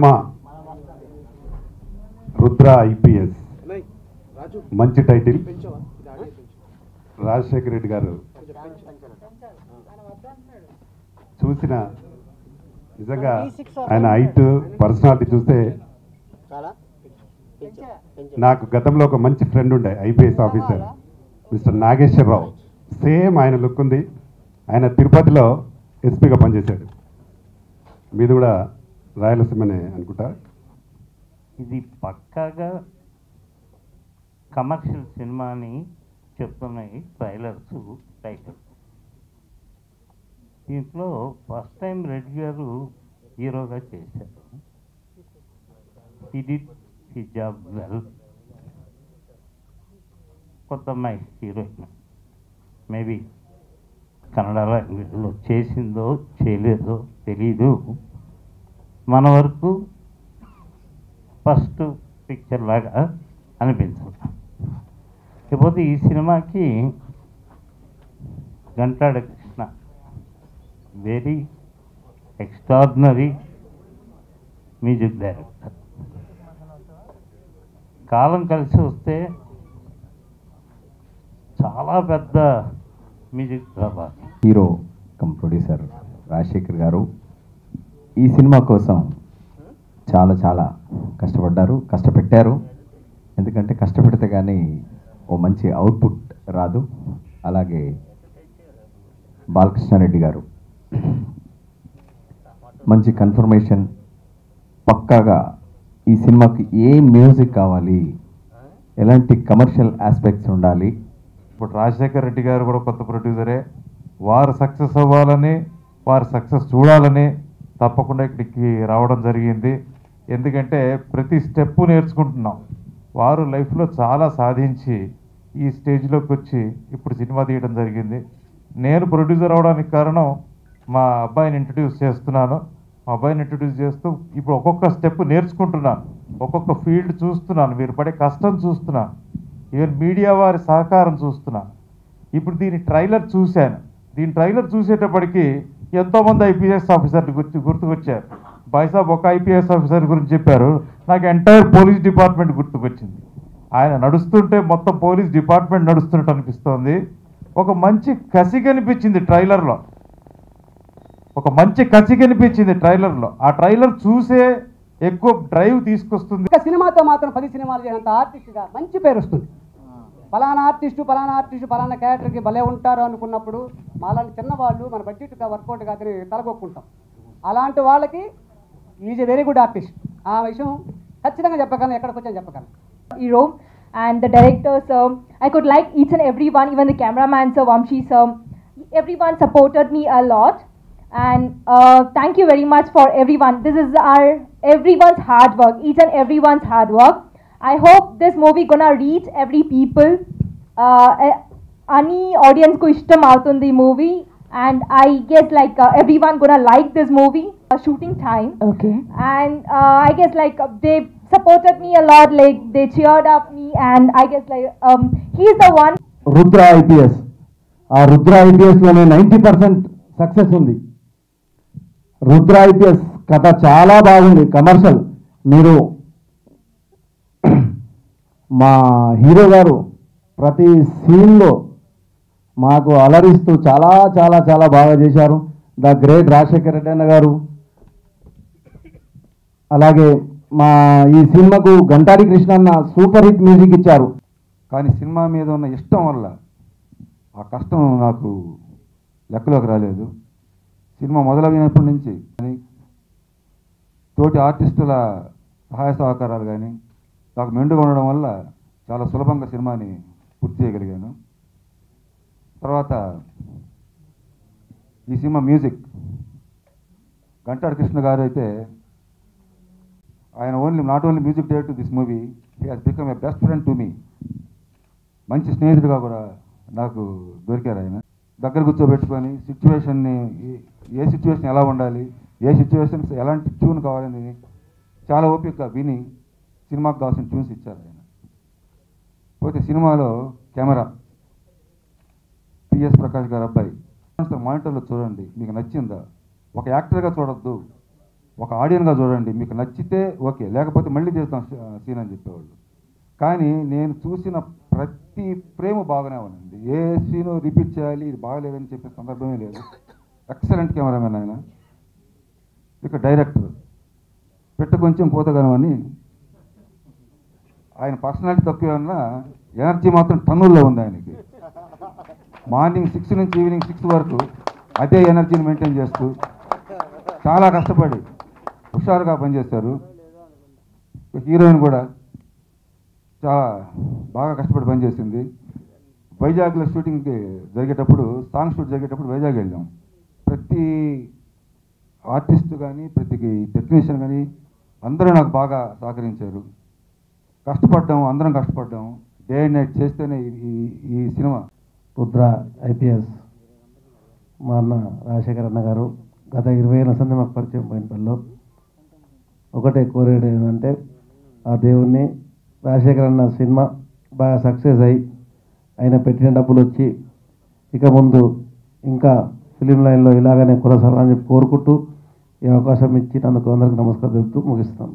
Cinema Rudra IPS మంచి title. Rajasekhara Reddy గారు చూసిన నిజంగా ఆయన హైట్ పర్సనాలిటీ చూస్తే నాకు గతంలో ఒక మంచి ఫ్రెండ్ ఉండే IPS officer mister Nageswara Rao. Same ఆయన లుక్ ఉంది. ఆయన తిరుపతిలో ఎస్పీగా పనిచేశాడు. మీది కూడా రాయలసీమనే అనుకుంటా. ఇది పక్కాగా కమర్షియల్ సినిమా అని చెప్తున్నాయి ట్రైలర్స్, టైటిల్. దీంట్లో ఫస్ట్ టైం రెడ్డి గారు హీరోగా చేశారు. హి డిడ్ హిస్ జాబ్ వెల్. కొత్త అమ్మాయి హీరోయిన్ మేబీ కన్నడ లాంగ్వేజ్లో చేసిందో చేయలేదో తెలీదు. మన వరకు ఫస్ట్ పిక్చర్ లాగా అనిపించదు. లేకపోతే ఈ సినిమాకి Ghantadi Krishna very extraordinary music director. కాలం కలిసి వస్తే చాలా పెద్ద మ్యూజిక్ ప్రభావం. హీరో కమ్ ప్రొడ్యూసర్ రాజశేఖర్ గారు ఈ సినిమా కోసం చాలా చాలా కష్టపెట్టారు. ఎందుకంటే కష్టపెడితే కానీ ఓ మంచి అవుట్పుట్ రాదు. అలాగే బాలకృష్ణారెడ్డి గారు మంచి కన్ఫర్మేషన్, పక్కాగా ఈ సినిమాకి ఏ మ్యూజిక్ కావాలి, ఎలాంటి కమర్షియల్ ఆస్పెక్ట్స్ ఉండాలి. ఇప్పుడు రాజశేఖర్ రెడ్డి గారు కూడా కొత్త ప్రొడ్యూసరే. వారు సక్సెస్ అవ్వాలని, వారు సక్సెస్ చూడాలని తప్పకుండా ఇక్కడికి రావడం జరిగింది. ఎందుకంటే ప్రతి స్టెప్పు నేర్చుకుంటున్నాం. వారు లైఫ్లో చాలా సాధించి ఈ స్టేజ్లోకి వచ్చి ఇప్పుడు సినిమా తీయడం జరిగింది. నేను ప్రొడ్యూసర్ అవడానికి కారణం మా అబ్బాయిని ఇంట్రడ్యూస్ చేస్తున్నాను. మా అబ్బాయిని ఇంట్రడ్యూస్ చేస్తూ ఇప్పుడు ఒక్కొక్క స్టెప్ నేర్చుకుంటున్నాను, ఒక్కొక్క ఫీల్డ్ చూస్తున్నాను, మీరు పడే కష్టం చూస్తున్నాను, ఈవెన్ మీడియా వారి సహకారం చూస్తున్నాను. ఇప్పుడు దీని ట్రైలర్ చూశాను. దీని ట్రైలర్ చూసేటప్పటికి ఎంతోమంది ఐపీఎస్ ఆఫీసర్లు గుర్తుకొచ్చారు. బాయ్సాబ్ ఒక ఐపీఎస్ ఆఫీసర్ గురించి చెప్పారు, నాకు ఎంటైర్ పోలీస్ డిపార్ట్మెంట్ గుర్తుకొచ్చింది. ఆయన నడుస్తుంటే మొత్తం పోలీస్ డిపార్ట్మెంట్ నడుస్తున్నట్టు అనిపిస్తోంది. ఒక మంచి కసి కనిపించింది ట్రైలర్లో, ఒక మంచి కసి కనిపించింది ట్రైలర్లో. ఆ ట్రైలర్ చూసే ఎక్కువ డ్రైవ్ తీసుకొస్తుంది. సినిమాతో మాత్రం 10 సినిమాలు చేసినంత ఆర్టిస్ట్గా మంచి పేరు వస్తుంది. ఫలానా ఆర్టిస్టు ఫలానా క్యారెక్టర్కి భలే ఉంటారు అనుకున్నప్పుడు మాలాంటి చిన్నవాళ్ళు మన బడ్జెట్గా వర్కౌట్ కాదని తలగొక్కుంటాం. అలాంటి వాళ్ళకి is a very good artist. ఆ విషయం ఖచ్చితంగా చెప్పగలను, ఎక్కడికి వచ్చాను చెప్పగలను. Hero and the director, sir. I could like each and everyone, even the cameraman, sir, Vamshi, sir. Everyone supported me a lot, and thank you very much for everyone. This is everyone's hard work, each and everyone's hard work. I hope this movie gonna reach every people. Any audience ko ishtam avutundi movie, and I guess like everyone gonna like this movie. Shooting time. Okay. And I guess like they supported me a lot, like they cheered up me, and I guess like he's the one. Rudra IPS, ఆ Rudra ఐపీఎస్లోనే 90% success ఉంది. Rudra IPS కథ చాలా బాగుంది, commercial. మీరు మా hero గారు ప్రతి సీన్లో మాకు అలరిస్తూ చాలా చాలా చాలా బాగా చేశారు. ద గ్రేట్ రాజశేఖర్ రెడ్డి అన్న గారు. అలాగే మా ఈ సినిమాకు గంటాడి కృష్ణ అన్న సూపర్ హిట్ మ్యూజిక్ ఇచ్చారు. కానీ సినిమా మీద ఉన్న ఇష్టం వల్ల ఆ కష్టం నాకు లెక్కలోకి రాలేదు. సినిమా మొదలైనప్పటి నుంచి కానీ తోటి ఆర్టిస్టుల సహాయ సహకారాలు కానీ నాకు మెండుగా ఉండడం వల్ల చాలా సులభంగా సినిమాని పూర్తి చేయగలిగాను. తర్వాత ఈ సినిమా మ్యూజిక్ గంటాడి కృష్ణ గారు అయితే ఆయన not only music director this movie, he has become a best friend to me. మంచి స్నేహితుడిగా కూడా నాకు దొరికారు. ఆయన దగ్గర కూర్చోబెట్టుకొని సిచ్యువేషన్ని, ఏ సిచ్యువేషన్ ఎలా ఉండాలి, ఏ సిచ్యువేషన్స్ ఎలాంటి ట్యూన్ కావాలని చాలా ఓపికగా విని సినిమాకు కావాల్సిన ట్యూన్స్ ఇచ్చారు ఆయన. పోతే సినిమాలో కెమెరా పిఎస్ ప్రకాష్ గారు అబ్బాయి. మానిటర్లో చూడండి, మీకు నచ్చిందా? ఒక యాక్టర్గా చూడొద్దు, ఒక ఆడియన్గా చూడండి, మీకు నచ్చితే ఓకే, లేకపోతే మళ్ళీ చేస్తాం సీన్ అని చెప్పేవాళ్ళు. కానీ నేను చూసిన ప్రతి ఫ్రేమ్ బాగానే ఉంది. ఏ సీను రిపీట్ చేయాలి ఇది బాగలేదని చెప్పే సందర్భమే లేదు. ఎక్సలెంట్ కెమెరామెన్ ఆయన. ఇక డైరెక్టర్ పెట్ట కొంచెం పోతగాను అని, ఆయన పర్సనాలిటీ తక్కువ ఉన్నా ఎనర్జీ మాత్రం టన్నుల్లో ఉంది ఆయనకి. మార్నింగ్ 6 నుంచి ఈవినింగ్ 6 వరకు అదే ఎనర్జీని మెయింటైన్ చేస్తూ చాలా కష్టపడి హుషారుగా పనిచేశారు. హీరోయిన్ కూడా చాలా బాగా కష్టపడి పనిచేసింది. వైజాగ్లో షూటింగ్కి జరిగేటప్పుడు, సాంగ్ షూట్ జరిగేటప్పుడు వైజాగ్ వెళ్ళాం. ప్రతి ఆర్టిస్ట్ కానీ ప్రతి టెక్నీషియన్ కానీ అందరూ నాకు బాగా సహకరించారు. కష్టపడ్డాం, అందరం కష్టపడ్డాం. డే అండ్ నైట్ చేస్తేనే ఈ సినిమా. రుద్ర ఐపీఎస్ మా అన్న రాజశేఖర్ అన్న గారు గత 20 ఏళ్ళ సంది మాకు పరిచయం పోయిన పనిలో ఒకటే కోరేది ఏంటంటే ఆ దేవుణ్ణి రాజశేఖర్ అన్న సినిమా బాగా సక్సెస్ అయ్యి ఆయన పెట్టిన డబ్బులు వచ్చి ఇక ముందు ఇంకా ఫిలిం లైన్లో ఇలాగనే కొనసాగాలని చెప్పి కోరుకుంటూ ఈ అవకాశం ఇచ్చి అందుకు అందరికీ నమస్కారం చెప్తూ ముగిస్తాను.